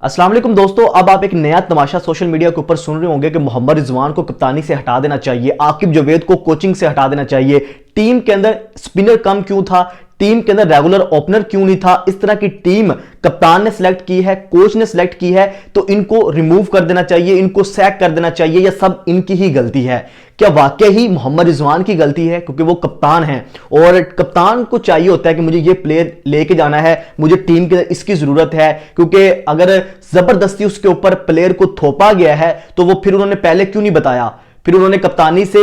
अस्सलाम वालेकुम दोस्तों, अब आप एक नया तमाशा सोशल मीडिया के ऊपर सुन रहे होंगे कि मोहम्मद रिजवान को कप्तानी से हटा देना चाहिए, आकिब जावेद को कोचिंग से हटा देना चाहिए, टीम के अंदर स्पिनर कम क्यों था, टीम के अंदर रेगुलर ओपनर क्यों नहीं था। इस तरह की टीम कप्तान ने सिलेक्ट की है, कोच ने सिलेक्ट की है, तो इनको रिमूव कर देना चाहिए, इनको सैक कर देना चाहिए। यह सब इनकी ही गलती है। क्या वाकई ही मोहम्मद रिजवान की गलती है? क्योंकि वो कप्तान है और कप्तान को चाहिए होता है कि मुझे ये प्लेयर लेके जाना है, मुझे टीम के इसकी जरूरत है। क्योंकि अगर जबरदस्ती उसके ऊपर प्लेयर को थोपा गया है तो वो फिर उन्होंने पहले क्यों नहीं बताया, फिर उन्होंने कप्तानी से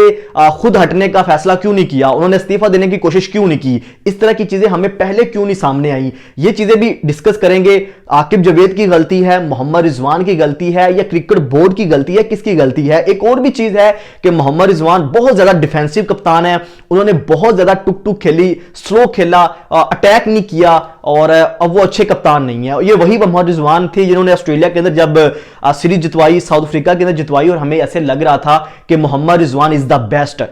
खुद हटने का फैसला क्यों नहीं किया, उन्होंने इस्तीफा देने की कोशिश क्यों नहीं की। इस तरह की चीजें हमें पहले क्यों नहीं सामने आई, ये चीजें भी डिस्कस करेंगे। आकिब जावेद की गलती है, मोहम्मद रिजवान की गलती है, या क्रिकेट बोर्ड की गलती है, किसकी गलती है? एक और भी चीज है कि मोहम्मद रिजवान बहुत ज्यादा डिफेंसिव कप्तान है, उन्होंने बहुत ज्यादा टुक टुक खेली, स्लो खेला, अटैक नहीं किया और अब वो अच्छे कप्तान नहीं है। ये वही मोहम्मद रिजवान थे जिन्होंने ऑस्ट्रेलिया के अंदर जब सीरीज जितवाई, साउथ अफ्रीका के अंदर जितवाई, और हमें ऐसे लग रहा था कि Mohammad Rizwan is the best.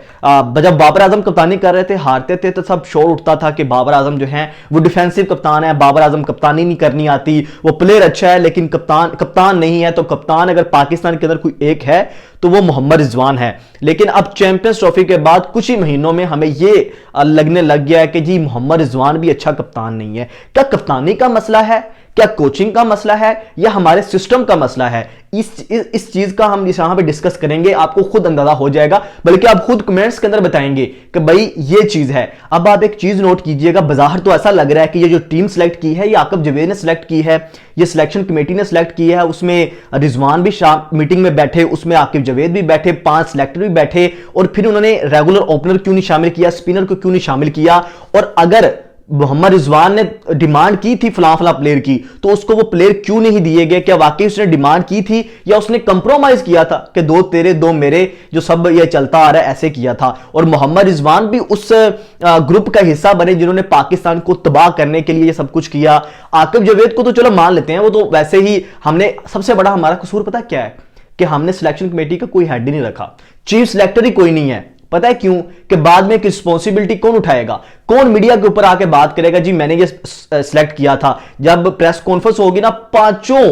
जब बाबर आजम कप्तानी कर रहे थे, हारते थे, तो सब शोर उठता था कि बाबर आजम जो है वो डिफेंसिव कप्तान है, बाबर आजम कप्तानी नहीं करनी आती, वो प्लेयर अच्छा है लेकिन कप्तान नहीं है। तो कप्तान अगर पाकिस्तान के अंदर कोई एक है तो वो मोहम्मद रिजवान है। लेकिन अब चैंपियंस ट्रॉफी के बाद कुछ ही महीनों में हमें ये लगने लग गया है कि जी मोहम्मद रिजवान भी अच्छा कप्तान नहीं है। क्या कप्तानी का मसला है, क्या कोचिंग का मसला है, या हमारे सिस्टम का मसला है? इस चीज का हम यहां पे डिस्कस करेंगे, आपको खुद अंदाजा हो जाएगा, बल्कि आप खुद कमेंट्स के अंदर बताएंगे कि भाई ये चीज है। अब आप एक चीज नोट कीजिएगा, बाजार तो ऐसा लग रहा है कि ये जो टीम सिलेक्ट की है ये आकिब जावेद ने सिलेक्ट की है, ये सिलेक्शन कमेटी ने सिलेक्ट की है, उसमें रिजवान भी मीटिंग में बैठे, उसमें आकिब जावेद भी बैठे, 5 सिलेक्टर भी बैठे, और फिर उन्होंने रेगुलर ओपनर क्यों नहीं शामिल किया, स्पिनर को क्यों नहीं शामिल किया। और अगर मोहम्मद रिजवान ने डिमांड की थी फला फला प्लेयर की, तो उसको वो प्लेयर क्यों नहीं दिए गए? क्या वाकई उसने डिमांड की थी या उसने कंप्रोमाइज किया था कि 2 तेरे 2 मेरे, जो सब ये चलता आ रहा है, ऐसे किया था? और मोहम्मद रिजवान भी उस ग्रुप का हिस्सा बने जिन्होंने पाकिस्तान को तबाह करने के लिए ये सब कुछ किया। आकिब जावेद को तो चलो मान लेते हैं, वो तो वैसे ही, हमने सबसे बड़ा हमारा कसूर पता क्या है कि हमने सिलेक्शन कमेटी का कोई हेड ही नहीं रखा, चीफ सिलेक्टर ही कोई नहीं है। पता है क्यों? कि बाद में रिस्पॉन्सिबिलिटी कौन उठाएगा, कौन मीडिया के ऊपर आके बात करेगा जी मैंने ये सिलेक्ट किया था? जब प्रेस कॉन्फ्रेंस होगी ना, पांचों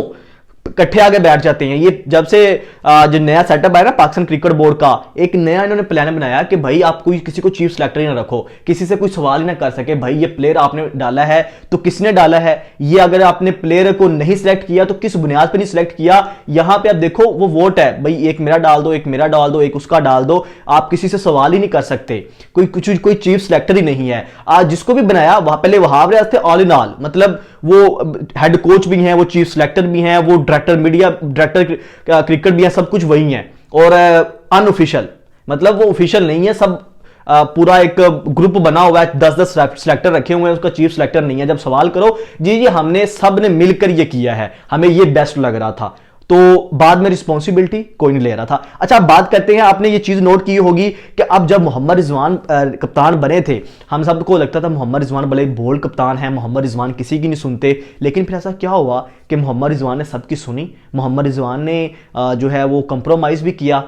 इकट्ठे आगे बैठ जाते हैं। ये जब से जो नया सेटअप आया ना पाकिस्तान क्रिकेट बोर्ड का, एक नया इन्होंने प्लान बनाया कि भाई आप कोई किसी को चीफ सिलेक्टर ही ना रखो, किसी से कोई सवाल ही ना कर सके, भाई ये प्लेयर आपने डाला है तो किसने डाला है, ये अगर आपने प्लेयर को नहीं सिलेक्ट किया तो किस बुनियाद पर नहीं सिलेक्ट किया। यहां पे आप देखो वो वोट है, भाई एक मेरा डाल दो, एक मेरा डाल दो, एक उसका डाल दो, आप किसी से सवाल ही नहीं कर सकते, कोई चीफ सिलेक्टर ही नहीं है। आज जिसको भी बनाया वहां पहले वहाब रियाज थे, ऑल इन ऑल, मतलब वो हेड कोच भी हैं, वो चीफ सिलेक्टर भी हैं, वो डायरेक्टर मीडिया, डायरेक्टर क्रिकेट भी है, सब कुछ वही है। और अनऑफिशियल, मतलब वो ऑफिशियल नहीं है, सब पूरा एक ग्रुप बना हुआ है, 10-10 सिलेक्टर रखे हुए हैं, उसका चीफ सिलेक्टर नहीं है। जब सवाल करो जी हमने सब ने मिलकर ये किया है, हमें ये बेस्ट लग रहा था, तो बाद में रिस्पॉन्सिबिलिटी कोई नहीं ले रहा था। अच्छा, अब बात करते हैं, आपने ये चीज नोट की होगी कि अब जब मोहम्मद रिजवान कप्तान बने थे, हम सबको लगता था मोहम्मद रिजवान बड़े बोल्ड कप्तान है, मोहम्मद रिजवान किसी की नहीं सुनते। लेकिन फिर ऐसा क्या हुआ कि मोहम्मद रिजवान ने सबकी सुनी, मोहम्मद रिजवान ने जो है वो कंप्रोमाइज भी किया,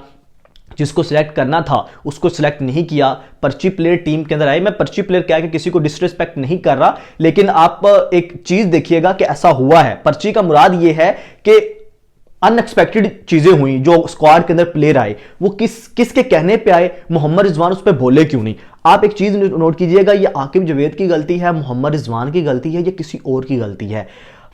जिसको सिलेक्ट करना था उसको सिलेक्ट नहीं किया। पर्ची प्लेयर टीम के अंदर आए, मैं पर्ची प्लेयर क्या है कि किसी को डिसरिस्पेक्ट नहीं कर रहा, लेकिन आप एक चीज देखिएगा कि ऐसा हुआ है। पर्ची का मुराद ये है कि अनएक्सपेक्टेड चीजें हुई, जो स्क्वाड के अंदर प्लेयर आए वो किसके कहने पे आए, मोहम्मद रिजवान उस पर बोले क्यों नहीं? आप एक चीज नोट कीजिएगा, ये आकिब जावेद की गलती है, मोहम्मद रिजवान की गलती है, या किसी और की गलती है?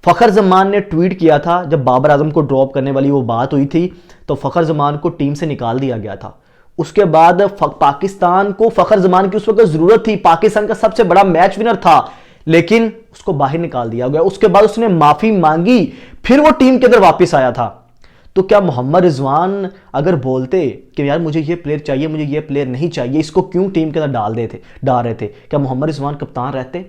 फखर जमान ने ट्वीट किया था जब बाबर आजम को ड्रॉप करने वाली वो बात हुई थी, तो फखर जमान को टीम से निकाल दिया गया था। उसके बाद पाकिस्तान को फखर जमान की उस वक्त जरूरत थी, पाकिस्तान का सबसे बड़ा मैच विनर था, लेकिन उसको बाहर निकाल दिया गया। उसके बाद उसने माफी मांगी, फिर वो टीम के अंदर वापस आया था। तो क्या मोहम्मद रिजवान अगर बोलते कि यार मुझे ये प्लेयर चाहिए, मुझे ये प्लेयर नहीं चाहिए, इसको क्यों टीम के अंदर डाल रहे थे, क्या मोहम्मद रिजवान कप्तान रहते?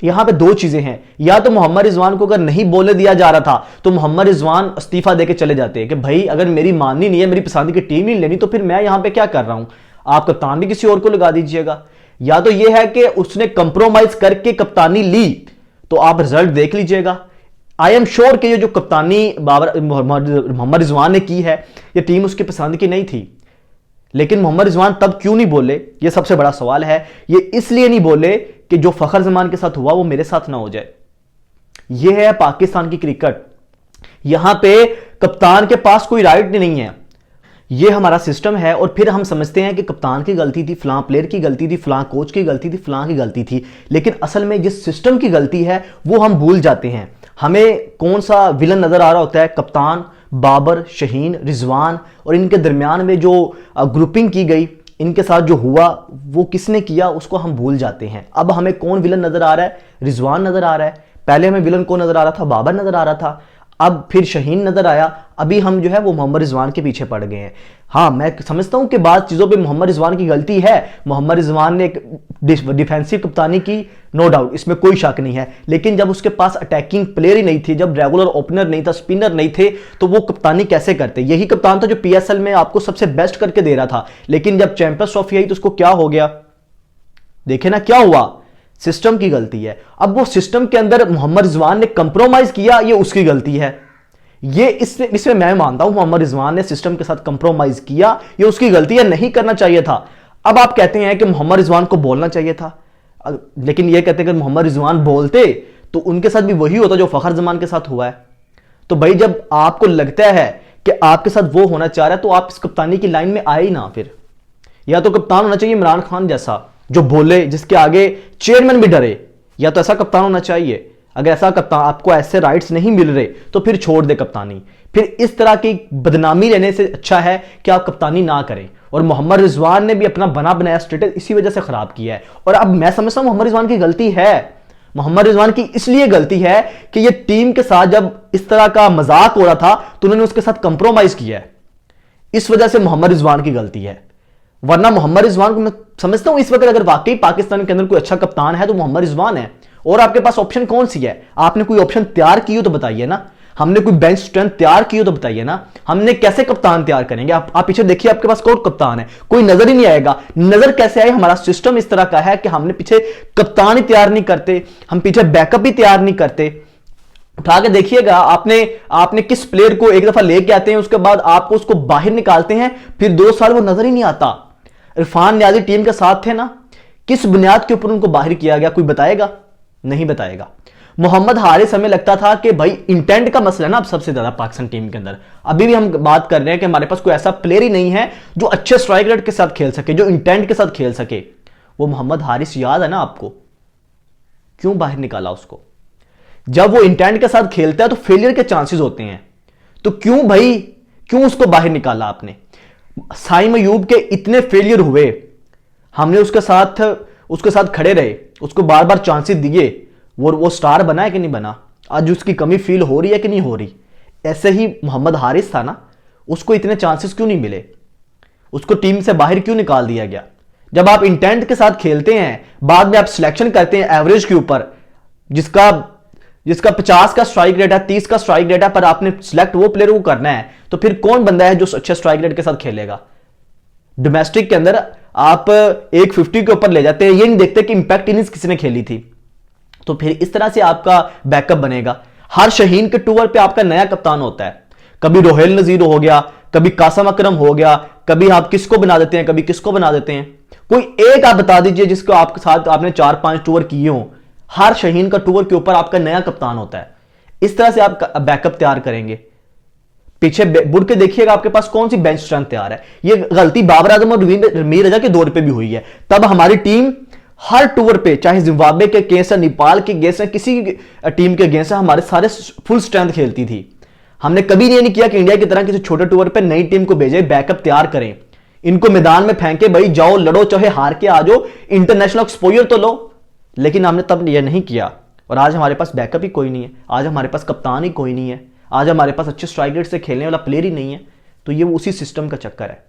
यहां पे 2 चीजें हैं, या तो मोहम्मद रिजवान को अगर नहीं बोले दिया जा रहा था तो मोहम्मद रिजवान इस्तीफा देके चले जाते कि भाई अगर मेरी माननी नहीं है, मेरी पसंद की टीम नहीं लेनी, तो फिर मैं यहां पे क्या कर रहा हूं, आप कप्तान भी किसी और को लगा दीजिएगा। या तो यह है कि उसने कंप्रोमाइज करके कप्तानी ली, तो आप रिजल्ट देख लीजिएगा। आई एम श्योर कि ये जो कप्तानी मोहम्मद रिजवान ने की है, ये टीम उसकी पसंद की नहीं थी, लेकिन मोहम्मद रिजवान तब क्यों नहीं बोले, ये सबसे बड़ा सवाल है। ये इसलिए नहीं बोले कि जो फखर जमान के साथ हुआ वो मेरे साथ ना हो जाए। ये है पाकिस्तान की क्रिकेट, यहां पे कप्तान के पास कोई राइट नहीं है। ये हमारा सिस्टम है और फिर हम समझते हैं कि कप्तान की गलती थी, फलां प्लेयर की गलती थी, फलां कोच की गलती थी, फलां की गलती थी। लेकिन असल में जिस सिस्टम की गलती है वो हम भूल जाते हैं। हमें कौन सा विलन नजर आ रहा होता है? कप्तान, बाबर, शाहीन, रिजवान और इनके दरमियान में जो ग्रुपिंग की गई, इनके साथ जो हुआ वो किसने किया उसको हम भूल जाते हैं। अब हमें कौन विलन नजर आ रहा है? रिजवान नजर आ रहा है। पहले हमें विलन कौन नजर आ रहा था? बाबर नजर आ रहा था। अब फिर शाहीन नजर आया। अभी हम जो है वो मोहम्मद रिजवान के पीछे पड़ गए हैं। हाँ, मैं समझता हूं कि बाद चीजों पे मोहम्मद रिजवान की गलती है। मोहम्मद रिजवान ने एक डिफेंसिव कप्तानी की, नो डाउट, इसमें कोई शक नहीं है। लेकिन जब उसके पास अटैकिंग प्लेयर ही नहीं थी, जब रेगुलर ओपनर नहीं था, स्पिनर नहीं थे, तो वो कप्तानी कैसे करते? यही कप्तान था जो पीएसएल में आपको सबसे बेस्ट करके दे रहा था। लेकिन जब चैंपियंस ट्रॉफी आई तो उसको क्या हो गया? देखे ना क्या हुआ। सिस्टम की गलती है। अब वो सिस्टम के अंदर मोहम्मद रिजवान ने कंप्रोमाइज किया, ये उसकी गलती है। ये इसमें मैं मानता हूं मोहम्मद रिजवान ने सिस्टम के साथ कंप्रोमाइज किया, ये उसकी गलती है, नहीं करना चाहिए था। अब आप कहते हैं कि मोहम्मद रिजवान को बोलना चाहिए था, लेकिन ये कहते हैं कि मोहम्मद रिजवान बोलते तो उनके साथ भी वही होता जो फखर जमान के साथ हुआ है। तो भाई जब आपको लगता है कि आपके साथ वो होना चाह रहा है तो आप इस कप्तानी की लाइन में आए ही ना। फिर या तो कप्तान होना चाहिए इमरान खान जैसा, जो बोले, जिसके आगे चेयरमैन भी डरे, या तो ऐसा कप्तान होना चाहिए। अगर ऐसा कप्तान, आपको ऐसे राइट्स नहीं मिल रहे तो फिर छोड़ दे कप्तानी। फिर इस तरह की बदनामी लेने से अच्छा है कि आप कप्तानी ना करें। और मोहम्मद रिजवान ने भी अपना बना बनाया स्टेटस इसी वजह से खराब किया है। और अब मैं समझता हूं मोहम्मद रिजवान की गलती है। मोहम्मद रिजवान की इसलिए गलती है कि ये टीम के साथ जब इस तरह का मजाक हो रहा था तो उन्होंने उसके साथ कंप्रोमाइज किया है। इस वजह से मोहम्मद रिजवान की गलती है। वरना मोहम्मद रिजवान को मैं समझता हूं इस वक्त अगर वाकई पाकिस्तान के अंदर कोई अच्छा कप्तान है तो मोहम्मद रिजवान है। और आपके पास ऑप्शन कौन सी है? आपने कोई ऑप्शन तैयार की हो तो बताइए ना। हमने कोई बेंच स्ट्रेंथ तैयार की हो तो बताइए ना। हमने कैसे कप्तान तैयार करेंगे? आप पीछे देखिए, आपके पास कौन कप्तान है? कोई नजर ही नहीं आएगा। नजर कैसे आए? हमारा सिस्टम इस तरह का है कि हमने पीछे कप्तान ही तैयार नहीं करते, हम पीछे बैकअप ही तैयार नहीं करते। उठा के देखिएगा, आपने किस प्लेयर को एक दफा लेके आते हैं, उसके बाद आपको उसको बाहर निकालते हैं, फिर 2 साल वो नजर ही नहीं आता। इरफान नियाजी टीम के साथ थे ना, किस बुनियाद के ऊपर उनको बाहर किया गया? कोई बताएगा? नहीं बताएगा। मोहम्मद हारिस, हमें लगता था कि भाई इंटेंट का मसला है ना अब सबसे ज्यादा पाकिस्तान टीम के अंदर। अभी भी हम बात कर रहे हैं कि हमारे पास कोई ऐसा प्लेयर ही नहीं है जो अच्छे स्ट्राइक रेट के साथ खेल सके, जो इंटेंट के साथ खेल सके। वो मोहम्मद हारिस याद है ना आपको? क्यों बाहर निकाला उसको? जब वो इंटेंट के साथ खेलता है तो फेलियर के चांसेस होते हैं। तो क्यों उसको बाहर निकाला आपने? साइम अयूब के इतने फेलियर हुए, हमने उसके साथ खड़े रहे, उसको बार बार चांसेस दिए, वो स्टार बना है कि नहीं बना? आज उसकी कमी फील हो रही है कि नहीं हो रही? ऐसे ही मोहम्मद हारिस था ना, उसको इतने चांसेस क्यों नहीं मिले? उसको टीम से बाहर क्यों निकाल दिया गया? जब आप इंटेंट के साथ खेलते हैं, बाद में आप सिलेक्शन करते हैं एवरेज के ऊपर, जिसका 50 का स्ट्राइक रेट है, 30 का स्ट्राइक रेट है, पर आपने सिलेक्ट वो प्लेयर को करना है, तो फिर कौन बंदा है जो अच्छे स्ट्राइक रेट के साथ खेलेगा? डोमेस्टिक के अंदर आप 150 के ऊपर ले जाते हैं, ये नहीं देखते कि इंपैक्ट इनिंग्स किसने खेली थी। तो फिर इस तरह से आपका बैकअप बनेगा। हर शाहीन के टूर पे आपका नया कप्तान होता है। कभी रोहेल नजीर हो गया, कभी कासम अकरम हो गया, कभी आप किसको बना देते हैं, कभी किसको बना देते हैं। कोई एक आप बता दीजिए जिसको आपके साथ आपने 4-5 टूर किए हो। हर शाहीन का टूर के ऊपर आपका नया कप्तान होता है। इस तरह से आप बैकअप तैयार करेंगे। पीछे बुढ़ के देखिएगा आपके पास कौन सी बेंच स्ट्रेंथ तैयार है। ये गलती बाबर आजम और मीर रजा के दौर पे भी हुई है। तब हमारी टीम हर टूर पे, चाहे जिम्बाब्वे के अगेंस्ट है, नेपाल के अगेंस्ट है, किसी टीम के अगेंस्ट है, हमारे सारे फुल स्ट्रेंथ खेलती थी। हमने कभी ये नहीं किया कि इंडिया की तरह किसी छोटे टूर पे नई टीम को भेजे, बैकअप तैयार करें, इनको मैदान में फेंके, भाई जाओ लड़ो, चाहे हार के आ जाओ, इंटरनेशनल एक्सपोजर तो लो। लेकिन हमने तब यह नहीं किया और आज हमारे पास बैकअप ही कोई नहीं है। आज हमारे पास कप्तान ही कोई नहीं है। आज हमारे पास अच्छे स्ट्राइक रेट से खेलने वाला प्लेयर ही नहीं है। तो ये उसी सिस्टम का चक्कर है।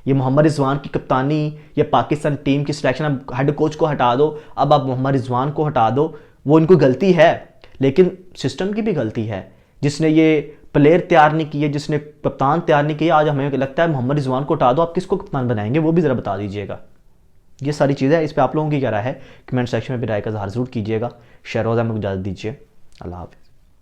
ये मोहम्मद रिजवान की कप्तानी या पाकिस्तान टीम की सिलेक्शन, अब हेड कोच को हटा दो, अब आप मोहम्मद रिजवान को हटा दो, वो इनको गलती है, लेकिन सिस्टम की भी गलती है जिसने ये प्लेयर तैयार नहीं किए, जिसने कप्तान तैयार नहीं किया। आज हमें लगता है मोहम्मद रिजवान को हटा दो, आप किसको कप्तान बनाएंगे वो भी ज़रा बता दीजिएगा। ये सारी चीज़ें, इस पर आप लोगों की क्या राय है? कमेंट सेक्शन में भी राय का इज़हार ज़रूर कीजिएगा। शहरोज़ अहमद को इजाज़त दीजिए। अल्लाह हाफ़िज़।